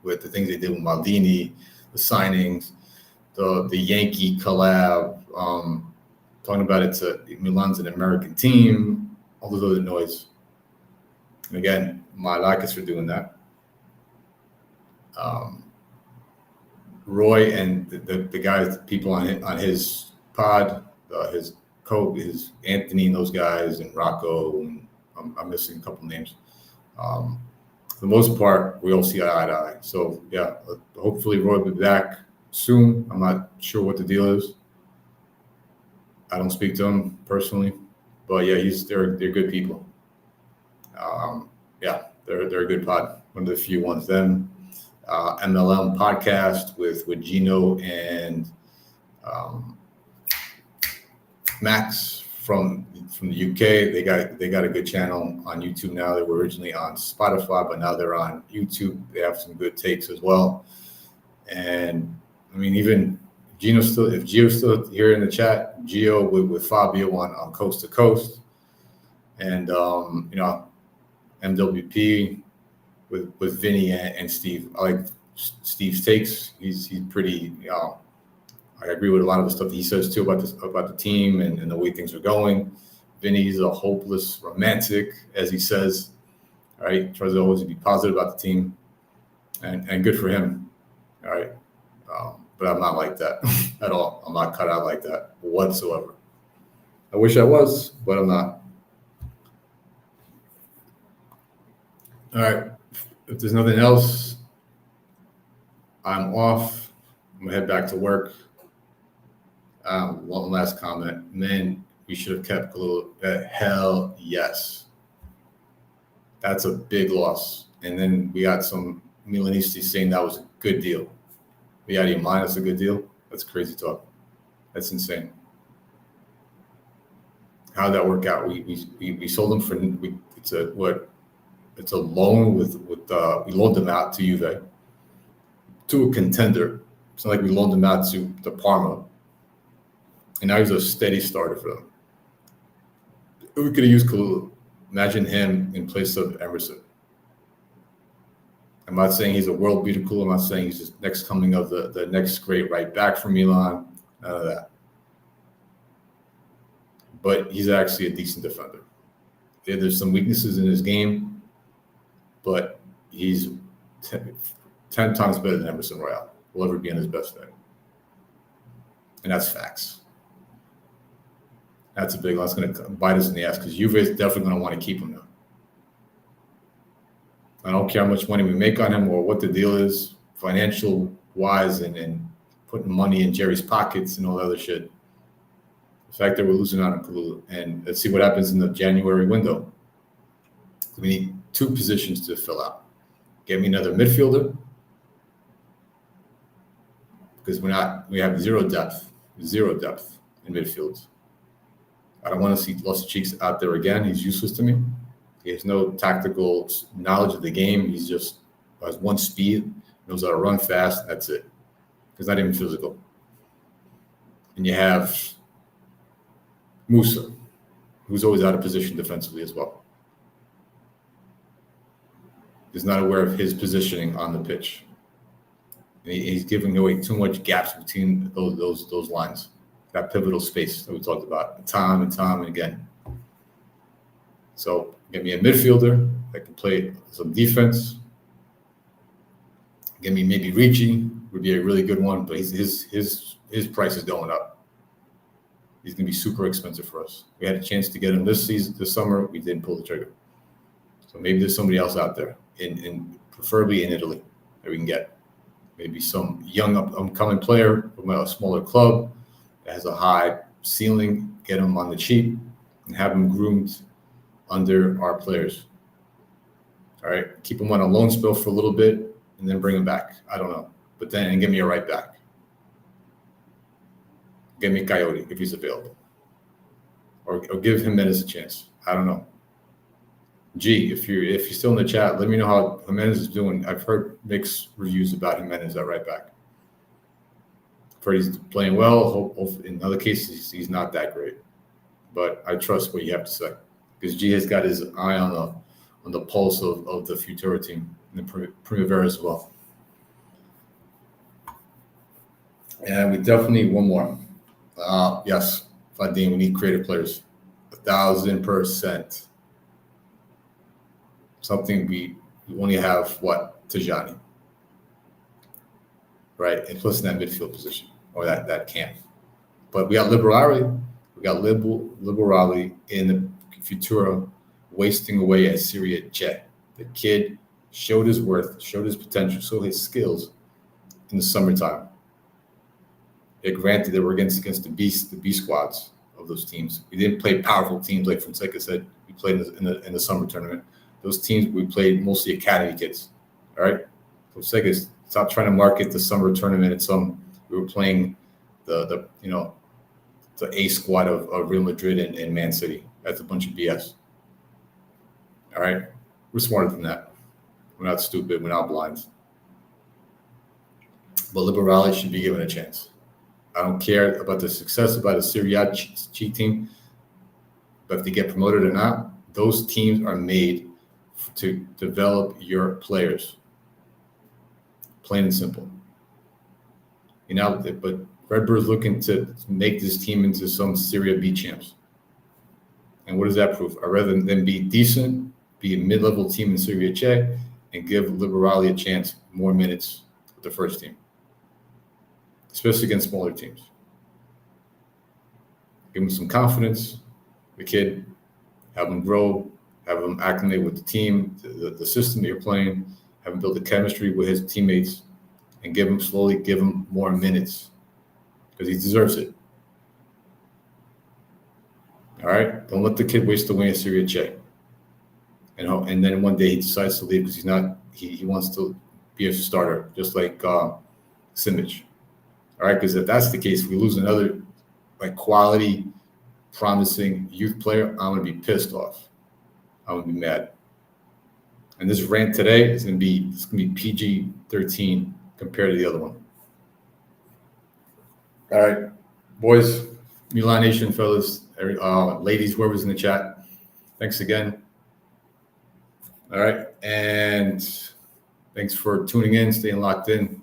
with the things they did with Maldini, the signings, the Yankee collab, talking about Milan's an American team, all those other noise. And again, my like us for doing that. Roy and the guys, the people on his pod, his Anthony and those guys, and Rocco, and I'm missing a couple names. For the most part, we all see eye to eye. So yeah, hopefully Roy will be back soon. I'm not sure what the deal is. I don't speak to him personally. But yeah, they're good people. Yeah, they're a good pod. One of the few ones. Them, MLM podcast with Gino and Max from the UK. They got a good channel on YouTube now. They were originally on Spotify, but now they're on YouTube. They have some good takes as well. And I mean, even Gio's still here in the chat, Gio with Fabio on Coast to Coast, and MWP with Vinny and Steve. I like Steve's takes. He's pretty. I agree with a lot of the stuff he says too about the team and the way things are going. Vinny's a hopeless romantic, as he says. All right, tries to always be positive about the team, and good for him. All right, but I'm not like that at all. I'm not cut out like that whatsoever. I wish I was, but I'm not. All right, if there's nothing else, I'm off. I'm gonna head back to work. One last comment. Man, we should have kept Khalil. Hell yes. That's a big loss. And then we got some Milanisti saying that was a good deal. Yeah, do you mind? That's a good deal? That's crazy talk. That's insane. How'd that work out? We sold them for it's a loan with we loaned them out to Juve, to a contender. It's not like we loaned them out to Parma. And now he's a steady starter for them. We could have used Kalulu. Imagine him in place of Emerson. I'm not saying he's a world beater, Kalulu. I'm not saying he's just next coming of the next great right back for Milan. None of that. But he's actually a decent defender. Yeah, there's some weaknesses in his game, but he's 10 times better than Emerson Royale. Will ever be on his best day. And that's facts. That's a big one. That's going to bite us in the ass because Juve is definitely going to want to keep him now. I don't care how much money we make on him or what the deal is, financial wise, and putting money in Jerry's pockets and all that other shit. The fact that we're losing out on Kalulu. And let's see what happens in the January window. We need 2 positions to fill out. Get me another midfielder because we have zero depth in midfield. I don't want to see Los Cheeks out there again. He's useless to me. He has no tactical knowledge of the game. He's just has one speed, knows how to run fast. That's it. He's not even physical. And you have Musa, who's always out of position defensively as well. He's not aware of his positioning on the pitch. And he's giving away too much gaps between those lines. That pivotal space that we talked about time and time and again. So get me a midfielder that can play some defense. Get me maybe Ricci would be a really good one, but his price is going up. He's going to be super expensive for us. We had a chance to get him this summer. We didn't pull the trigger. So maybe there's somebody else out there, preferably in Italy, that we can get. Maybe some young upcoming player from a smaller club that has a high ceiling, get him on the cheap, and have him groomed under our players. All right, keep him on a loan spell for a little bit, and then bring him back. I don't know, but then give me a right back. Give me Coyote if he's available, or give Jimenez a chance. I don't know. G, if you're still in the chat, let me know how Jimenez is doing. I've heard mixed reviews about Jimenez at right back. I've heard he's playing well. In other cases, he's not that great. But I trust what you have to say because G has got his eye on the pulse of the Futura team and the Primavera as well. And we definitely need one more. Yes, Fadim, we need creative players. 1,000%. Something we only have, Tajani, right? And plus in that midfield position or that camp. But we got Liberali. We got Liberali in the Futura wasting away at Serie A. The kid showed his worth, showed his potential, showed his skills in the summertime. Granted, they were against the B squads of those teams. We didn't play powerful teams like Fonseca said. We played in the summer tournament. Those teams we played mostly academy kids. All right, Fonseca, stop trying to market the summer tournament at some. We were playing the A squad of Real Madrid and Man City. That's a bunch of BS. All right, we're smarter than that. We're not stupid. We're not blind. But Liberali should be given a chance. I don't care about the success about a Serie A cheat team, but if they get promoted or not, those teams are made to develop your players. Plain and simple. But Redbird's looking to make this team into some Serie B champs. And what does that prove? I'd rather than be decent, be a mid-level team in Serie A, and give Liberali a chance, more minutes with the first team, especially against smaller teams. Give him some confidence, the kid, have him grow, have him acclimate with the team, the system that you're playing, have him build a chemistry with his teammates, and give him more minutes because he deserves it. All right? Don't let the kid waste away in Serie A. And then one day he decides to leave because he wants to be a starter, just like Simic. All right, because if that's the case, if we lose another quality, promising youth player, I'm gonna be pissed off. I'm gonna be mad. And this rant today is gonna be PG-13 compared to the other one. All right, boys, Milan Nation, fellas, ladies, whoever's in the chat, thanks again. All right, and thanks for tuning in, staying locked in.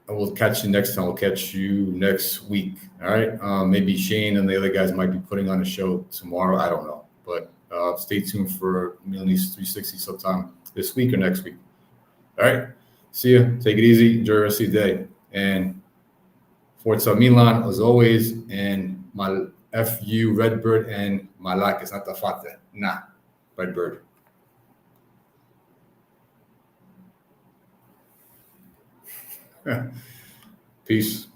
And we'll catch you next time. We'll catch you next week. All right. Maybe Shane and the other guys might be putting on a show tomorrow. I don't know. But stay tuned for Milanisti 360 sometime this week or next week. All right. See ya. Take it easy. Enjoy the rest of your day. And Forza Milan, as always. And my FU Redbird and Malak. It's not the Fate. Nah. Redbird. Peace.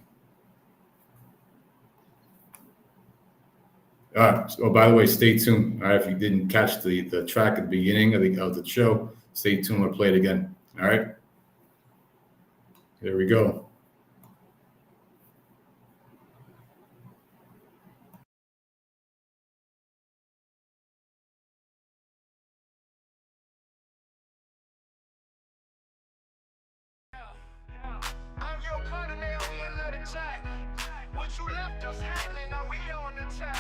Oh, by the way, stay tuned. All right, if you didn't catch the track at the beginning of the show, stay tuned. We'll play it again. All right. There we go. What you left us hanging, are we on the top?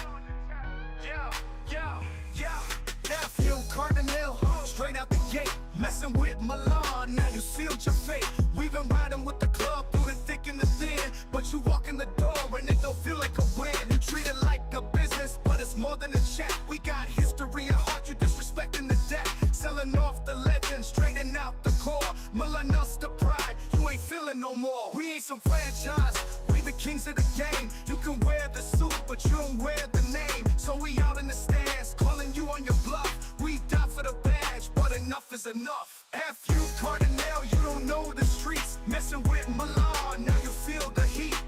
Nephew Cardinal, straight out the gate, messing with Milan. Now you sealed your fate. We've been riding with the club through the thick and the thin, but you walk in the door and it don't feel like a win. You treat it like a business, but it's more than a chat. We got history and heart, you disrespecting the deck, selling off the legend, straightening out the core. Milanista pride, you ain't feeling no more. We ain't some franchise. The kings of the game. You can wear the suit, but you don't wear the name. So we out in the stands, calling you on your bluff. We die for the badge, but enough is enough. FU Cardinal, you don't know the streets. Messing with Milan, now you feel the heat.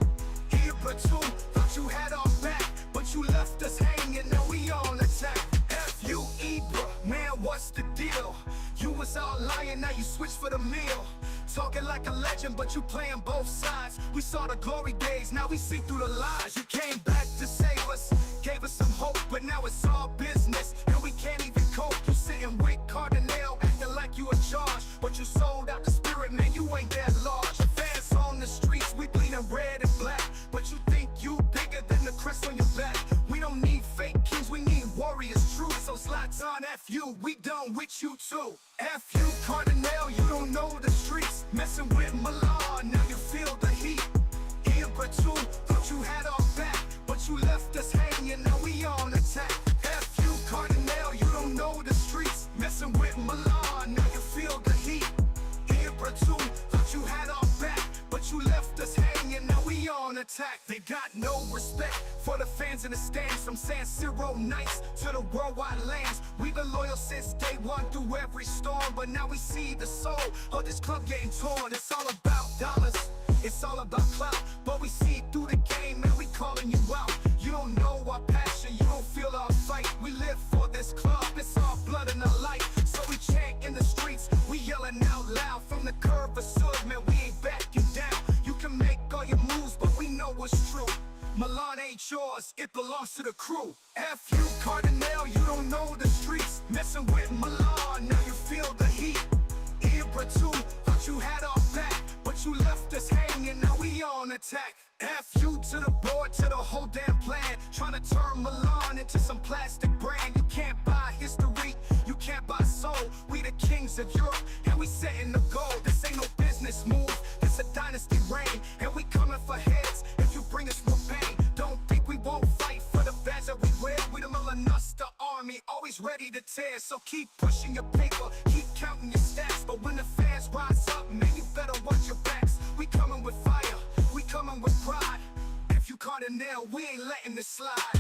Here platoon, thought you had our back, but you left us hanging, now we on attack. FU Ibra, man, what's the deal? You was all lying, now you switch for the meal. Talking like a legend, but you playing both sides. We saw the glory days, now we see through the lies. You came back to save us, gave us some hope, but now it's all business, and we can't even cope. You sitting with Cardinal, acting like you in charge, but you sold out the spirit, man, you ain't that large. Fans on the streets, we bleeding red and black, but you think you bigger than the crest on your back. We don't need fake kings, we need warriors true. So slots on FU, we done with you too. FU Cardinal, you don't know the streets. Messing with Milan, now you feel the heat. Here platoon, thought you had our back, but you left us hanging, now we on attack. FU Cardinal, you don't know the streets. Messing with Milan, now you feel the heat. Here platoon, thought you had our back, but you left us hanging, now we on attack. They got no respect for the fans in the stands, from San Siro nights to the worldwide lands. We've been loyal since day one through every storm, but now we see the soul of this club getting torn. It's all about dollars. It's all about clout, but we see it through the game and we calling you out. You don't know our passion, you don't feel our fight. We live for this club, it's our blood and our life. So we chant in the streets, we yelling out loud. From the curve of Sud, man, we ain't backing down. You can make all your moves, but we know what's true. Milan ain't yours, it belongs to the crew. F you, Cardinal, you don't know the streets. Messing with Milan, now you feel the heat. Ibra too, thought you had our back, but you left us hanging, now we on attack. F you to the board, to the whole damn plan. Trying to turn Milan into some plastic brand. You can't buy history, you can't buy soul. We the kings of Europe, and we setting the goal. This ain't no business move, this a dynasty reign. And we coming for heads, if you bring us more pain. Don't think we won't fight for the badge that we wear. We the Milanista army, always ready to tear. So keep pushing your paper, keep counting your stats. But when the fans rise up, man, you better watch your backs. We coming with fire, we coming with pride. If you Cardinal, we ain't letting this slide.